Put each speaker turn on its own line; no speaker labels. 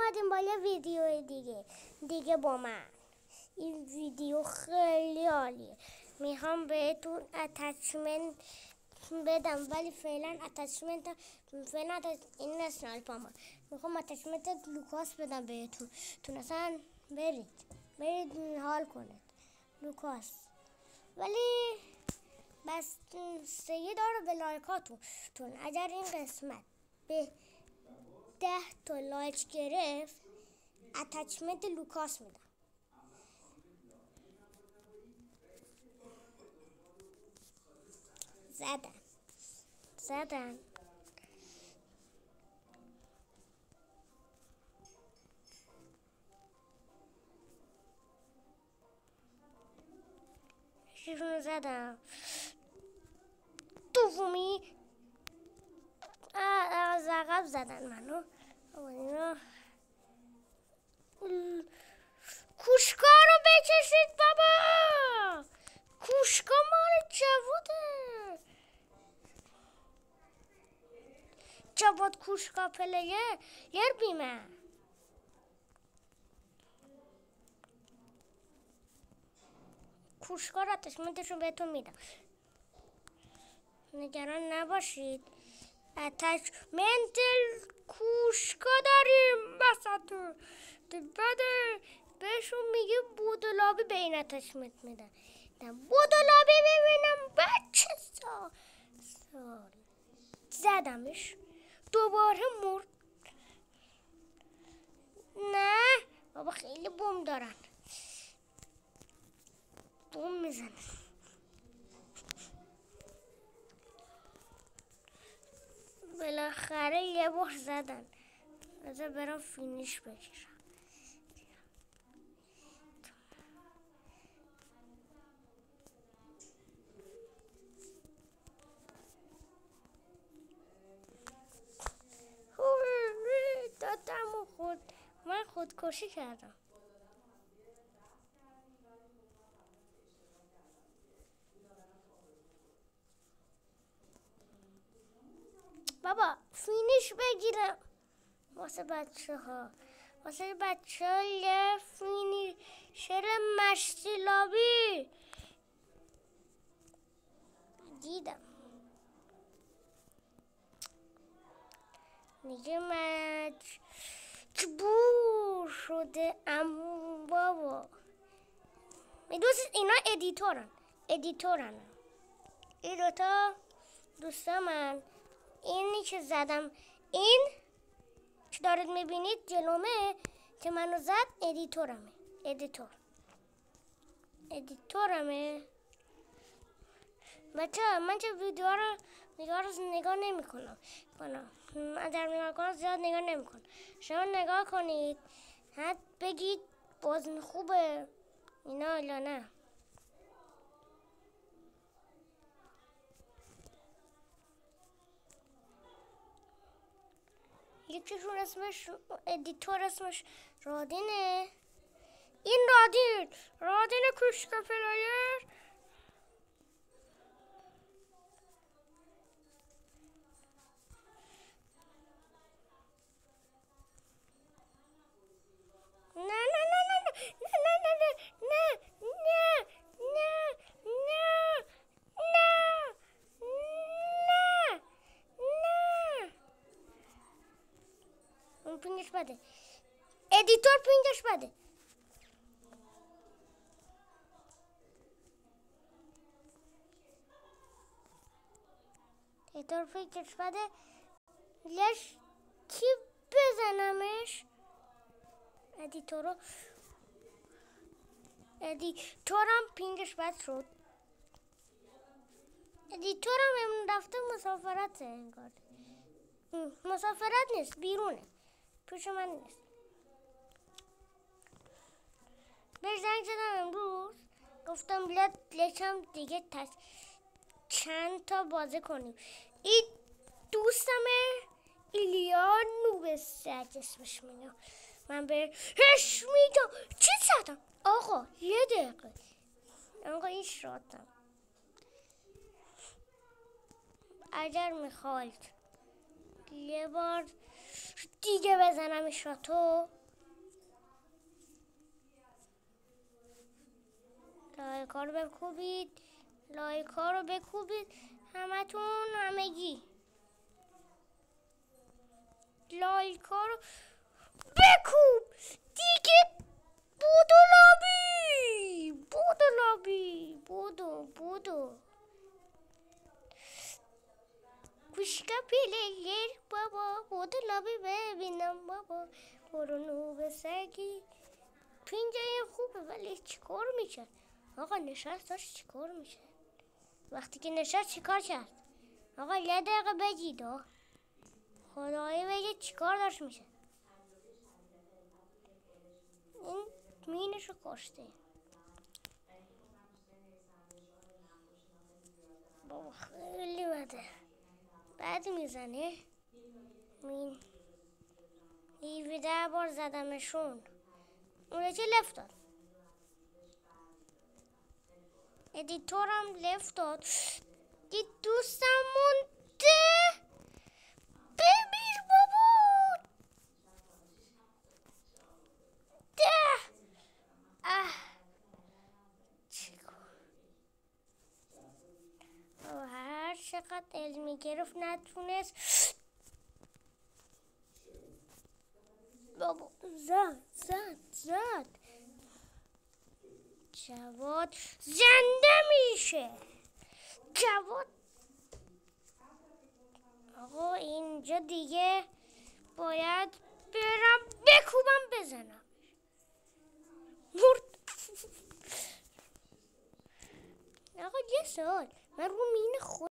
اومدیم با یه ویدیو دیگه با من. این ویدیو خیلی عالیه. میخوام بهتون اتچمنت بدم ولی فعلا اتچمنت این اسنایپر ما. میخوام اتچمنت لوکاس بدم بهتون. اصلا برید حال کنید لوکاس. ولی بس سیه داره به لایکاتون. اگر این قسمت به 10 تا لایک گرفت اتچمنت لوکاس میدم. زدن شیرون زدم. دومی از عقب زدن منو. کوشکا رو بکشید بابا. کوشکا مال جووده. جواد کوشکا پلیر بیمه. کوشکا را اتچمنتشون بهتون میدم. نگران نباشید. اتچمنت کوشکا داریم بساتون. بده بهشون میگه بودولابی به این اتچمنت میدن. بودولابی ببینم بچه سال زدمش دوباره مرد. نه بابا خیلی بوم دارن. بوم میزنن. بالاخره یه بار زدن. بذار برام فینیش بگیرم. دادم و من خودکشی کردم. بابا فینیش بگیرم واسه بچه ها یه فینیشر مشتی لابی دیدم. دیگه مجبور شده ام بابا. میدونید اینا ادیتورن. این دوتا دوستا من. اینی که زدم این که دارید میبینید جلومه که منو زد ادیتورمه. بچه من چه ویدیو رو نگاه نمی کنم. من در نگاه کنم زیاد نگاه نمی کنم. شما نگاه کنید حد بگید بازم خوبه اینا یا نه. یکیشون اسمش ادیتور اسمش رادینه. این رادین کوشکا پلایر. پینگش بده. ادیتور پینگش بده. ادیتور پینگش بده. لش کی بزنمش؟ ادیتورم پینگش بد شد. ادیتورم امون رفته مسافرت انگار. مسافرت نیست بیرونه. پیش من نیست. بهش زنگ زدم امروز گفتم بیاد لچم دیگه چند تا بازی کنیم. این دوستمه ایلیا نوبسک اسمش میگم. من بهش میگم چی زدم آقا یه دقیقه. آقا این شدم. اگر میخواید یه بار دیگه بزنم شاتو. لایکا رو بکوبید، لایکا رو بکوبید همتون، همگی لایکا رو بکوب دیگه. بودو لابی، بودو لابی، بودو گوشکا پلیر بابا، بودو لابی ببینم بابا. برونو سگی پینجای خوبه ولی چیکار میشه؟ آقا نشست داشت چیکار میشه؟ وقتی که نشست چیکار کرد؟ آقا یه دقیقه بگید، خدایی بگید چیکار داشت میشه؟ این مینشو کشته. بابا خیلی بده، بد میزنه. مین 17 بار زدمشون، اون چه لفت داد. ادیتورم لفت داد. دید دوستم مونده. بمیر بابا. ده هر چقدر علمی گرفت نتونست. بابا زد جواد زنده میشه. جواد آقا اینجا دیگه باید برم بکوبم بزنم. مرد. آقا یه سال من رو مین خود